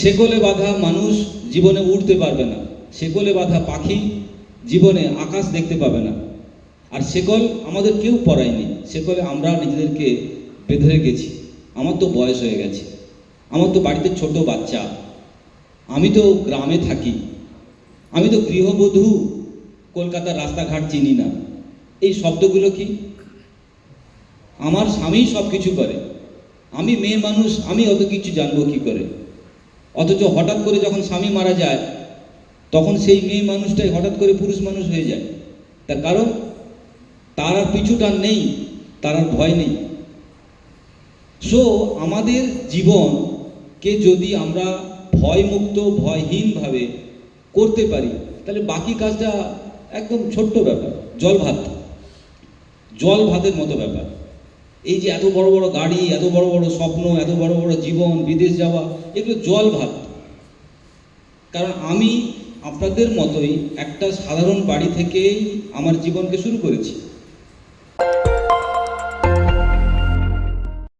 শেকলে বাঁধা মানুষ জীবনে উড়তে পারবে না, শেকলে বাঁধা পাখি জীবনে আকাশ দেখতে পাবে না। আর শেকল আমাদের কেউ পরায়নি, শেকলে আমরা নিজেদেরকে বেঁধে রেখেছি। আমার তো বয়স হয়ে গেছে, আমার তো বাড়িতে ছোট বাচ্চা, আমি তো গ্রামে থাকি, আমি তো গৃহবধূ, কলকাতার রাস্তাঘাট চিনি না। এই শব্দগুলো কি? আমার স্বামী সব কিছু করে, আমি মেয়ে মানুষ, আমি অত কিছু জানবো কি করে? অথচ হঠাৎ করে যখন স্বামী মারা যায়, তখন সেই মেয়ে মানুষটাই হঠাৎ করে পুরুষ মানুষ হয়ে যায়। তার কারণ তার আর পিছুটান নেই, তার আর ভয় নেই। সো আমাদের জীবনকে যদি আমরা ভয়মুক্ত, ভয়হীনভাবে করতে পারি, তাহলে বাকি কাজটা একদম ছোট্ট ব্যাপার, জল ভাতের মতো ব্যাপার। এই যে এত বড় বড় গাড়ি, এত বড় বড় স্বপ্ন, এত বড় বড় জীবন, বিদেশ যাওয়া, এগুলো জল ভাত। কারণ আমি আপনাদের মতোই একটা সাধারণ বাড়ি থেকেই আমার জীবনকে শুরু করেছি।